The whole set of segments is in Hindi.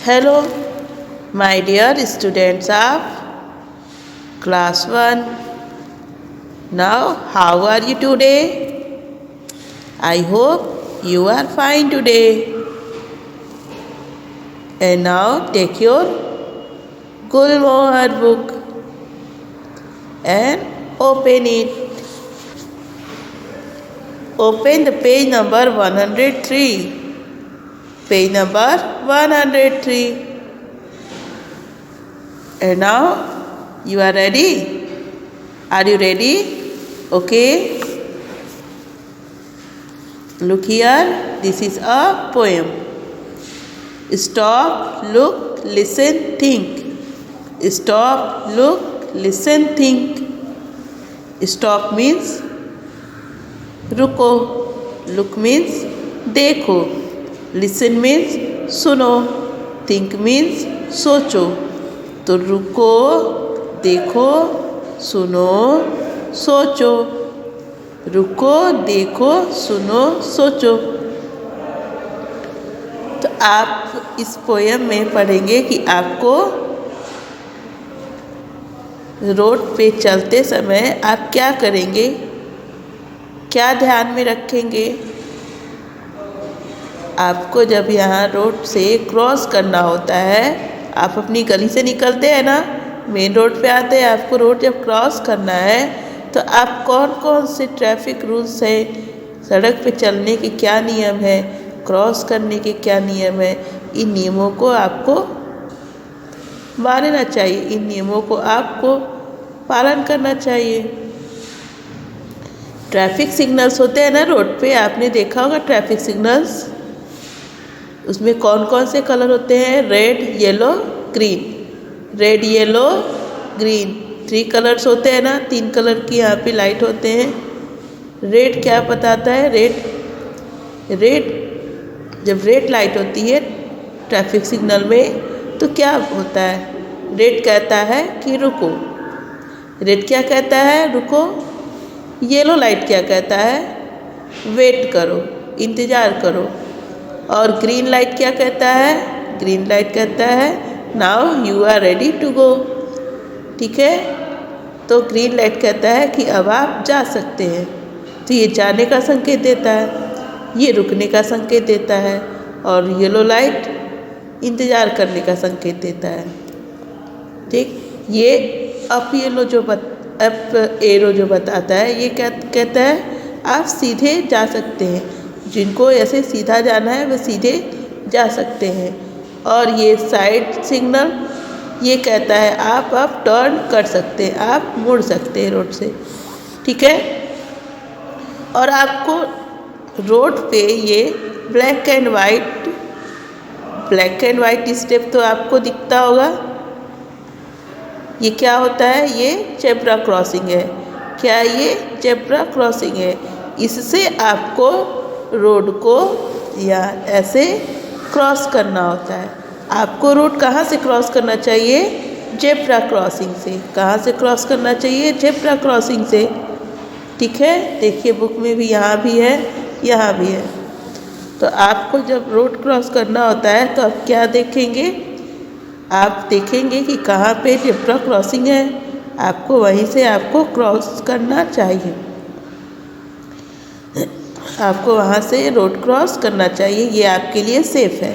Hello, my dear students of class 1. Now, how are you today? I hope you are fine today. And now, take your Gulmohar book and open it. Open the page number 103. Page number 103. And now you are ready? Are you ready? Okay. Look here. This is a poem. Stop, look, listen, think. Stop, look, listen, think. Stop means रुको. Look means देखो. Listen means सुनो. Think means सोचो. तो रुको, देखो, सुनो, सोचो. रुको, देखो, सुनो, सोचो. तो आप इस पोयम में पढ़ेंगे कि आपको रोड पे चलते समय आप क्या करेंगे, क्या ध्यान में रखेंगे. आपको जब यहाँ रोड से क्रॉस करना होता है, आप अपनी गली से निकलते हैं ना, मेन रोड पे आते हैं, आपको रोड जब क्रॉस करना है तो आप कौन कौन से ट्रैफिक रूल्स है, सड़क पे चलने के क्या नियम है, क्रॉस करने के क्या नियम है, इन नियमों को आपको मानना चाहिए. इन नियमों को आपको पालन करना चाहिए. ट्रैफिक सिग्नल्स होते हैं ना रोड पे, आपने देखा होगा ट्रैफिक सिग्नल्स. उसमें कौन कौन से कलर होते हैं? Red, yellow, green. Red, yellow, green, 3 colours होते हैं ना. 3 कलर की यहाँ पे लाइट होते हैं. रेड क्या बताता है? रेड जब रेड लाइट होती है ट्रैफिक सिग्नल में तो क्या होता है? रेड कहता है कि रुको. रेड क्या कहता है? रुको. येलो लाइट क्या कहता है? वेट करो, इंतज़ार करो. और ग्रीन लाइट क्या कहता है? ग्रीन लाइट कहता है now you are ready to go. ठीक है. तो ग्रीन लाइट कहता है कि अब आप जा सकते हैं. तो ये जाने का संकेत देता है, ये रुकने का संकेत देता है. और येलो लाइट इंतज़ार करने का संकेत देता है. ठीक. ये अप एरो जो बताता है, ये क्या कहता है? आप सीधे जा सकते हैं. जिनको ऐसे सीधा जाना है वह सीधे जा सकते हैं. और ये साइड सिग्नल ये कहता है आप अब टर्न कर सकते हैं, आप मुड़ सकते हैं रोड से. ठीक है. और आपको रोड पे ये ब्लैक एंड वाइट स्टेप तो आपको दिखता होगा. ये क्या होता है? ये जेब्रा क्रॉसिंग है. क्या ये जेब्रा क्रॉसिंग है? इससे आपको रोड को या ऐसे क्रॉस करना होता है. आपको रोड कहाँ से क्रॉस करना चाहिए? जेब्रा क्रॉसिंग से. कहाँ से क्रॉस करना चाहिए? जेब्रा क्रॉसिंग से. ठीक है. देखिए बुक में भी, यहाँ भी है, यहाँ भी है. तो आपको जब रोड क्रॉस करना होता है तो आप क्या देखेंगे? आप देखेंगे कि कहाँ पे जेब्रा क्रॉसिंग है, आपको वहीं से आपको क्रॉस करना चाहिए. आपको वहाँ से रोड क्रॉस करना चाहिए. ये आपके लिए सेफ़ है.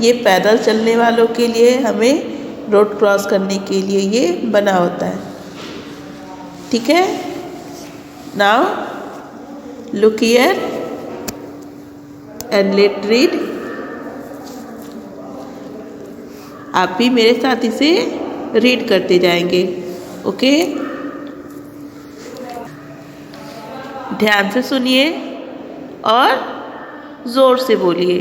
ये पैदल चलने वालों के लिए, हमें रोड क्रॉस करने के लिए ये बना होता है. ठीक है. Now look here and let read. आप भी मेरे साथ इसे रीड करते जाएंगे. ओके. ध्यान से सुनिए और ज़ोर से बोलिए.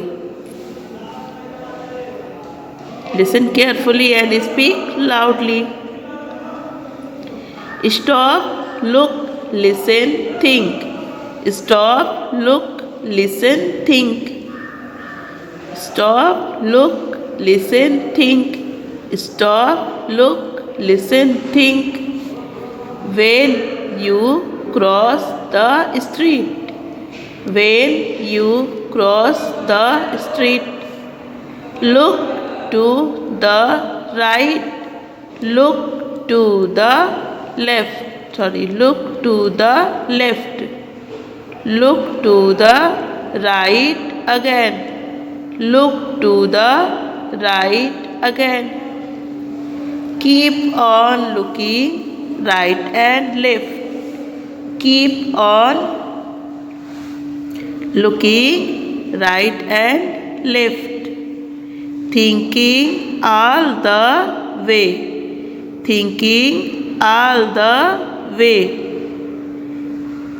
Listen carefully and speak loudly. Stop, look, listen, think. Stop, look, listen, think. Stop, look, listen, think. Stop, look, listen, think. When you cross the street. When you cross the street. Look to the right, look to the left. Look to the left, look to the right again, look to the right again. Keep on looking right and left, keep on looking right and left. Thinking all the way, thinking all the way.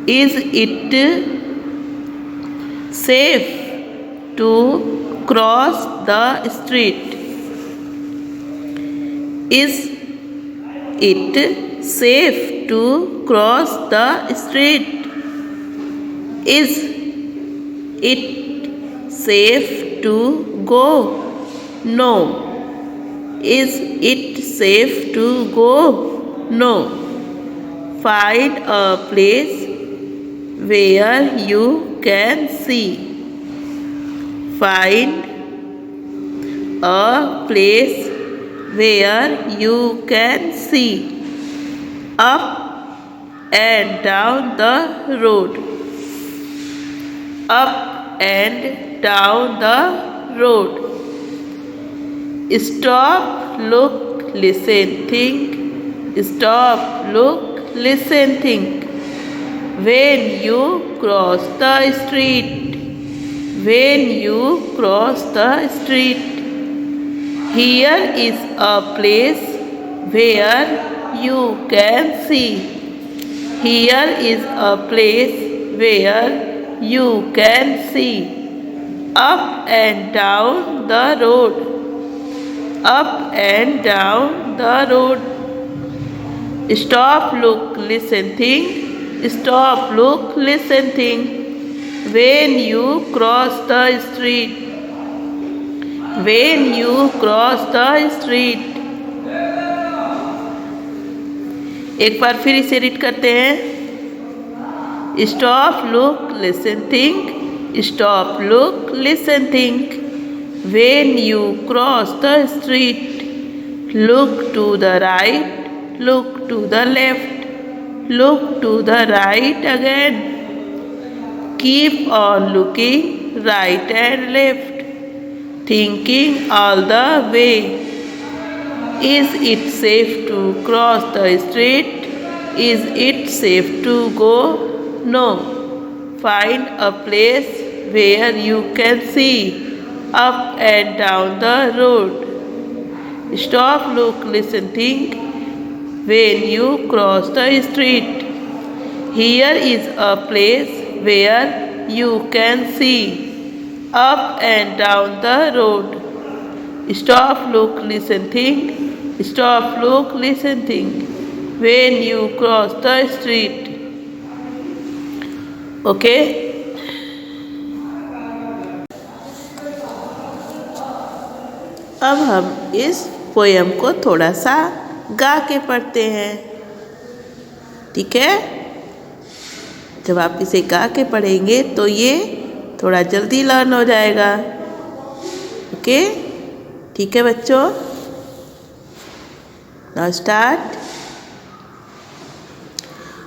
Is it safe to cross the street? Is it safe to cross the street? Is it safe to go? No. Is it safe to go? No. Find a place where you can see. Find a place where you can see. Up and down the road, up and down the road. Stop, look, listen, think. Stop, look, listen, think. When you cross the street, when you cross the street. Here is a place where you can see. Here is a place where you can see. Up and down the road, up and down the road. Stop, look, listen, think. Stop, look, listen, think. When you cross the street, when you cross the street. एक बार फिर इसे रीड करते हैं. Stop, look, listen, think. Stop, look, listen, think. When you cross the street, look to the right, look to the left, look to the right again. Keep on looking right and left, thinking all the way. Is it safe to cross the street? Is it safe to go? No. Find a place where you can see. Up and down the road. Stop, look, listen, think. When you cross the street. Here is a place where you can see. Up and down the road. Stop, look, listen, think. Stop, look, listen, think. When you cross the street. Okay? अब हम इस पोयम को थोड़ा सा गा के पढ़ते हैं. ठीक है? जब आप इसे गा के पढ़ेंगे तो ये थोड़ा जल्दी लर्न हो जाएगा. ओके? ठीक है बच्चों? Now start.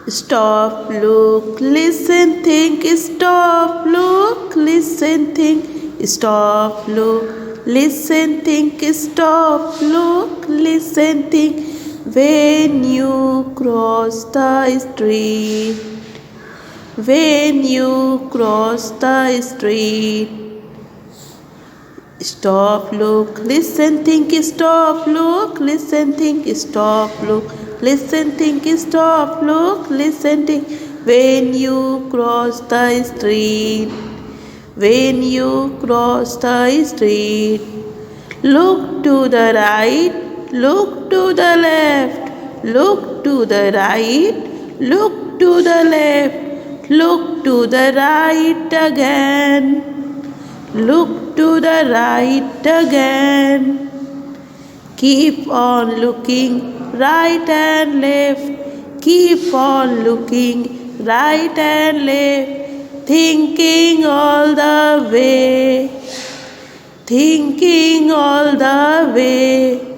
Stop, look, listen, think. Stop, look, listen, think. Stop, look, listen, think. Stop, look, listen, think. When you cross the street, when you cross the street. Stop, look, listen, think. Stop, look, listen, think. Stop, look, listen, think. Stop, look, listen, think. When you cross the street, when you cross the street. Look to the right, look to the left, look to the right, look to the left, look to the right again, look to the right again. Keep on looking right and left, keep on looking right and left, thinking all the way, thinking all the way.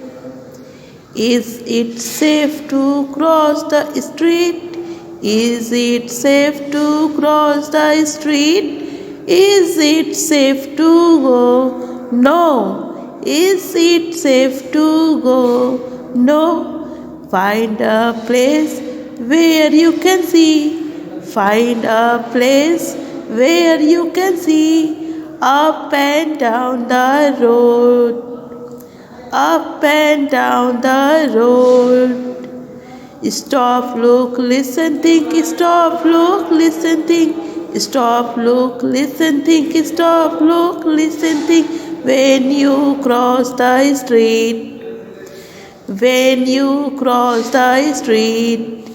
Is it safe to cross the street? Is it safe to cross the street? Is it safe to go? No. Is it safe to go? No. Find a place where you can see. Find a place where you can see. Up and down the road. Up and down the road. Stop, look, listen, think. Stop, look, listen, think. Stop, look, listen, think. Stop, look, listen, think. When you cross the street. When you cross the street.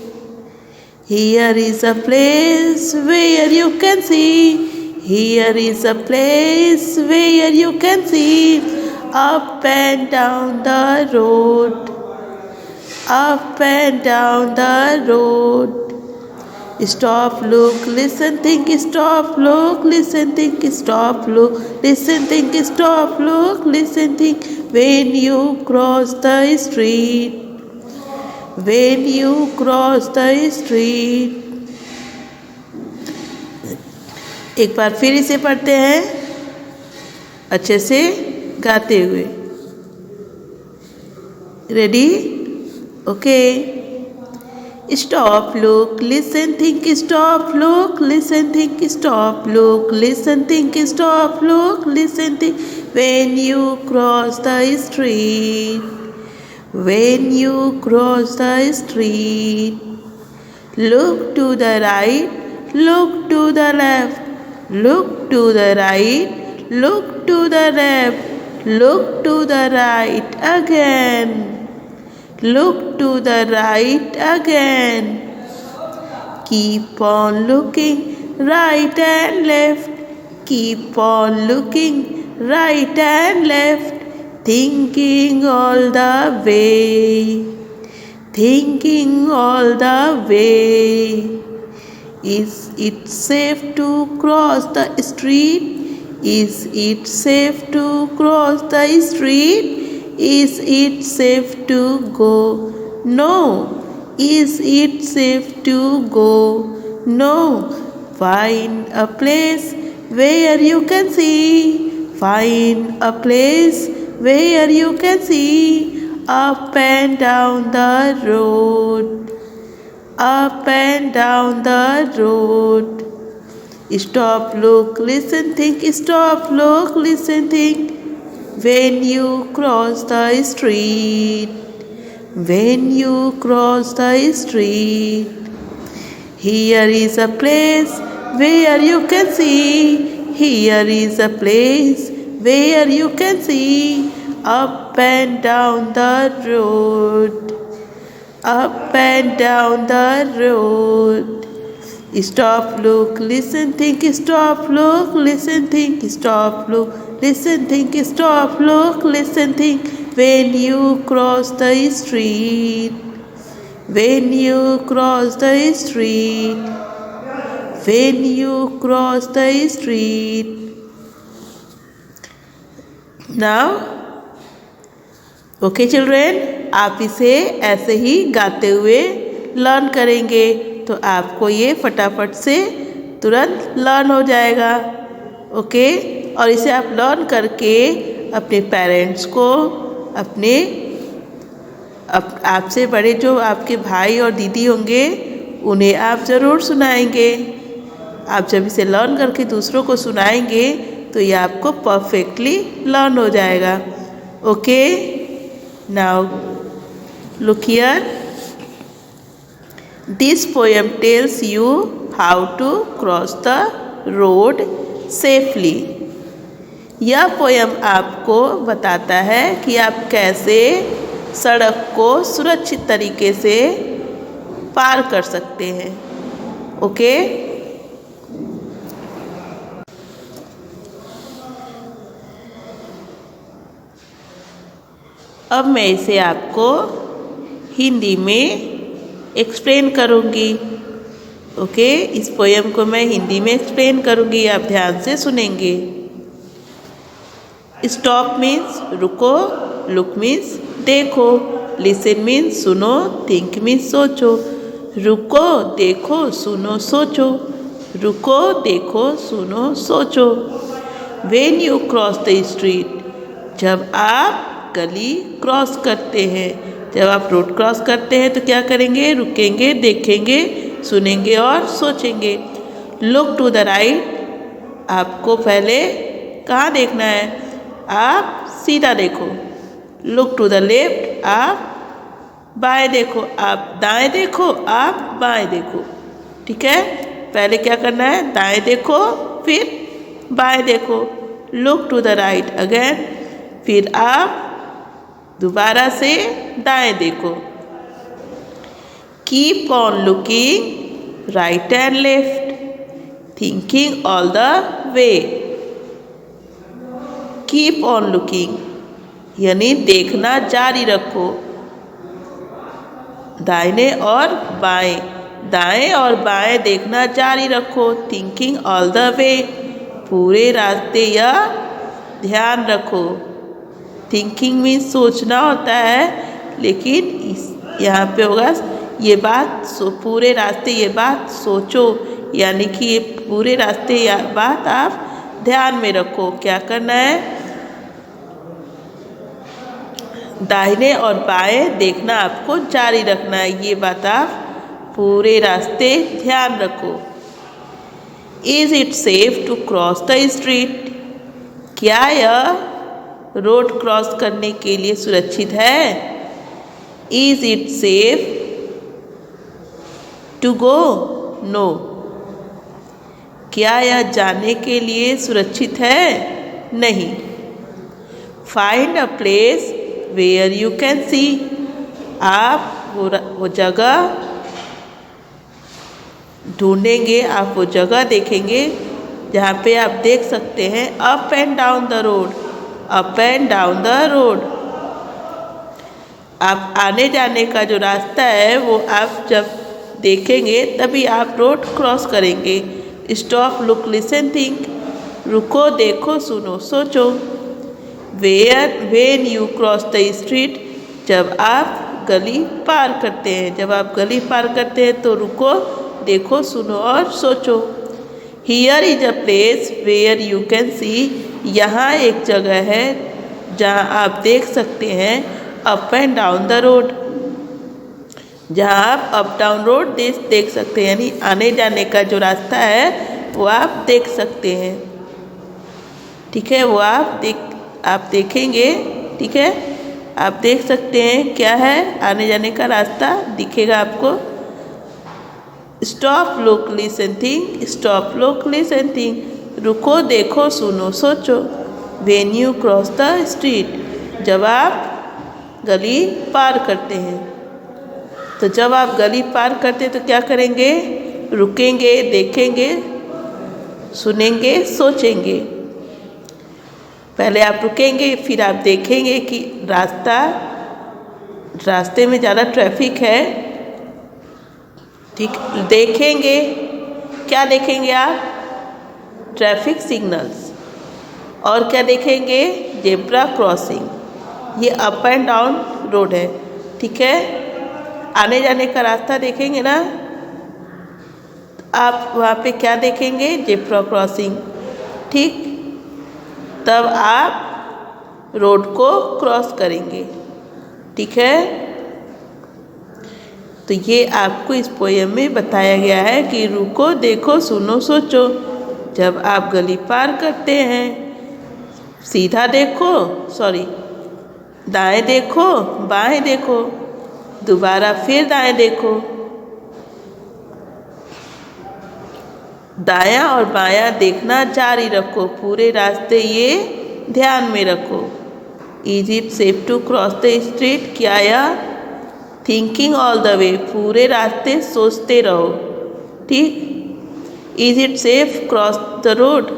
Here is a place where you can see. Here is a place where you can see. Up and down the road. Up and down the road. Stop, look, listen, think. Stop, look, listen, think. Stop, look, listen, think. Stop, look, listen, think. When you cross the street. When you cross the street. एक बार फिर इसे पढ़ते हैं अच्छे से गाते हुए. Ready? Okay. Stop, look, listen, think. Stop, look, listen, think. Stop, look, listen, think. Stop, look, listen, think. When you cross the street. When you cross the street. Look to the right. Look to the left. Look to the right. Look to the left. Look to the right again. Look to the right again. Keep on looking right and left. Keep on looking right and left. Thinking all the way. Thinking all the way. Is it safe to cross the street? Is it safe to cross the street? Is it safe to go? No. Is it safe to go? No. Find a place where you can see. Find a place where you can see. Up and down the road. Up and down the road. Stop, look, listen, think. Stop, look, listen, think. When you cross the street. When you cross the street. Here is a place where you can see. Here is a place where you can see. Up and down the road. Up and down the road. Stop, look, listen, think. Stop, look, listen, think. Stop, look, listen, think. Stop, look, listen, think. When you cross the street. When you cross the street. When you cross the street. Now, okay children, आप इसे ऐसे ही गाते हुए लर्न करेंगे तो आपको ये फटाफट से तुरंत लर्न हो जाएगा. ओके. और इसे आप लर्न करके अपने पेरेंट्स को, अपने आपसे बड़े जो आपके भाई और दीदी होंगे उन्हें आप ज़रूर सुनाएंगे. आप जब इसे लर्न करके दूसरों को सुनाएंगे तो ये आपको परफेक्टली लर्न हो जाएगा. Okay. Now look here. This poem tells you how to cross the road safely. यह पोयम आपको बताता है कि आप कैसे सड़क को सुरक्षित तरीके से पार कर सकते हैं. ओके. अब मैं इसे आपको हिंदी में एक्सप्लेन करूँगी. ओके. इस पोयम को मैं हिंदी में एक्सप्लेन करूँगी, आप ध्यान से सुनेंगे. स्टॉप मीन्स रुको, लुक मीन्स देखो, लिसन मीन्स सुनो, थिंक मीन्स सोचो। रुको, देखो, सुनो, सोचो। रुको, देखो, सुनो, सोचो। When you cross the street, जब आप गली क्रॉस करते हैं, जब आप रोड क्रॉस करते हैं तो क्या करेंगे? रुकेंगे, देखेंगे, सुनेंगे और सोचेंगे। लुक टू द राइट, आपको पहले कहाँ देखना है? आप सीधा देखो। लुक टू द लेफ्ट, आप बाएं देखो। आप दाएं देखो, आप बाएं देखो। ठीक है, पहले क्या करना है? दाएं देखो, फिर बाएं देखो। Look to the right again, फिर आप दोबारा से दाएं देखो। Keep on looking right and left, thinking all the way. Keep on looking यानी देखना जारी रखो, दाहिने और बाएं, दाएं और बाएं देखना जारी रखो। थिंकिंग ऑल द वे, पूरे रास्ते या ध्यान रखो। थिंकिंग मीन्स सोचना होता है, लेकिन यहाँ पे होगा ये बात पूरे रास्ते ये बात सोचो, यानी कि ये पूरे रास्ते या बात आप ध्यान में रखो। क्या करना है? दाहिने और बाएं देखना आपको जारी रखना है, ये बात आप पूरे रास्ते ध्यान रखो। Is it safe to cross the street, क्या यह रोड क्रॉस करने के लिए सुरक्षित है? Is it safe to go, no, क्या यह जाने के लिए सुरक्षित है? नहीं। Find a place where you can see, आप वो जगह ढूंढेंगे, आप वो जगह देखेंगे जहाँ पे आप देख सकते हैं up and down the road, up and down the road. आप आने जाने का जो रास्ता है वो आप जब देखेंगे तभी आप रोड क्रॉस करेंगे। स्टॉप, लुक, लिसन, थिंक, रुको, देखो, सुनो, सोचो। When you cross the street, जब आप गली पार करते हैं, जब आप गली पार करते हैं तो रुको, देखो, सुनो और सोचो। Here is a place where you can see, यहाँ एक जगह है जहाँ आप देख सकते हैं up and down the road, जहाँ आप अप डाउन रोड देख सकते हैं, यानी आने जाने का जो रास्ता है वो आप देख सकते हैं। ठीक है, वो आप देखेंगे। ठीक है, आप देख सकते हैं क्या है, आने जाने का रास्ता दिखेगा आपको। Stop, look, listen, think, stop, look, listen, think, रुको, देखो, सुनो, सोचो। When you cross the street, जब आप गली पार करते हैं, तो जब आप गली पार करते हैं तो क्या करेंगे? रुकेंगे, देखेंगे, सुनेंगे, सोचेंगे। पहले आप रुकेंगे, फिर आप देखेंगे कि रास्ते में ज़्यादा ट्रैफिक है। ठीक, देखेंगे, क्या देखेंगे आप? Traffic signals. और क्या देखेंगे? Zebra crossing. ये अप एंड डाउन रोड है। ठीक है, आने जाने का रास्ता देखेंगे ना आप, वहाँ पे क्या देखेंगे? Zebra crossing. ठीक, तब आप रोड को क्रॉस करेंगे। ठीक है, तो ये आपको इस पोएम में बताया गया है कि रुको, देखो, सुनो, सोचो। जब आप गली पार करते हैं, सीधा देखो, दाएं देखो, बाएं देखो, दोबारा फिर दाएं देखो, दायां और बायां देखना जारी रखो, पूरे रास्ते ये ध्यान में रखो। Is it safe to cross the street, क्या यह? थिंकिंग ऑल द वे, पूरे रास्ते सोचते रहो। ठीक, is it safe cross the road,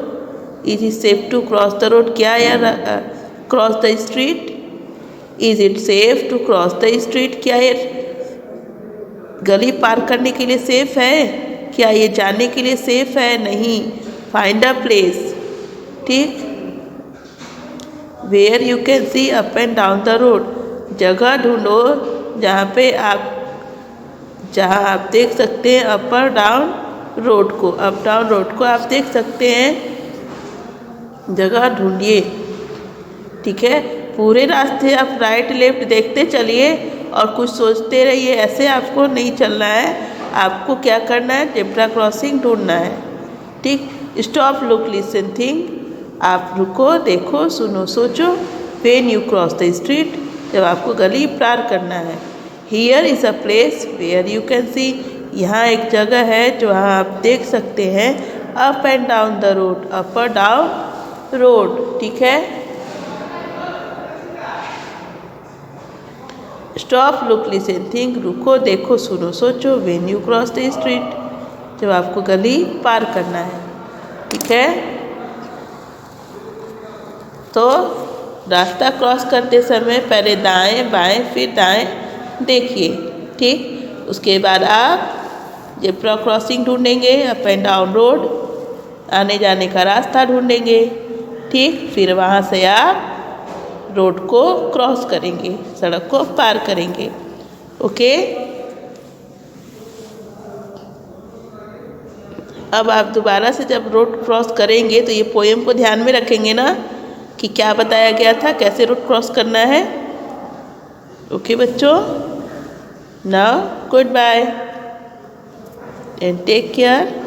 is it safe to cross the road, क्या यह cross the street? Is it safe to cross the street, क्या ये गली पार करने के लिए सेफ है? क्या ये जाने के लिए सेफ है? नहीं। Find a place. ठीक, where you can see up and down the road, जगह ढूंढो जहाँ आप देख सकते हैं अप और डाउन रोड को, अप डाउन रोड को आप देख सकते हैं, जगह ढूंढिए। ठीक है, पूरे रास्ते आप राइट लेफ्ट देखते चलिए और कुछ सोचते रहिए, ऐसे आपको नहीं चलना है। आपको क्या करना है, जेब्रा क्रॉसिंग ढूंढना है। ठीक, स्टॉप लुक लिसन थिंक, आप रुको देखो सुनो सोचो। When you cross the street, जब आपको गली पार करना है। Here is a place where you can see, यहाँ एक जगह है जो आप देख सकते हैं up and down the road, up और डाउन रोड। ठीक है, स्टॉप लुक लिसन थिंक, रुको देखो सुनो सोचो। When you cross the street, जब आपको गली पार करना है। ठीक है, तो रास्ता क्रॉस करते समय पहले दाएं बाएं फिर दाएं देखिए। ठीक, उसके बाद आप जेब्रा क्रॉसिंग ढूंढेंगे, अप एंड डाउन रोड, आने जाने का रास्ता ढूंढेंगे। ठीक, फिर वहाँ से आप रोड को क्रॉस करेंगे, सड़क को पार करेंगे। ओके, अब आप दोबारा से जब रोड क्रॉस करेंगे तो ये पोएम को ध्यान में रखेंगे ना कि क्या बताया गया था, कैसे रोड क्रॉस करना है। ओके बच्चों, now goodbye and take care.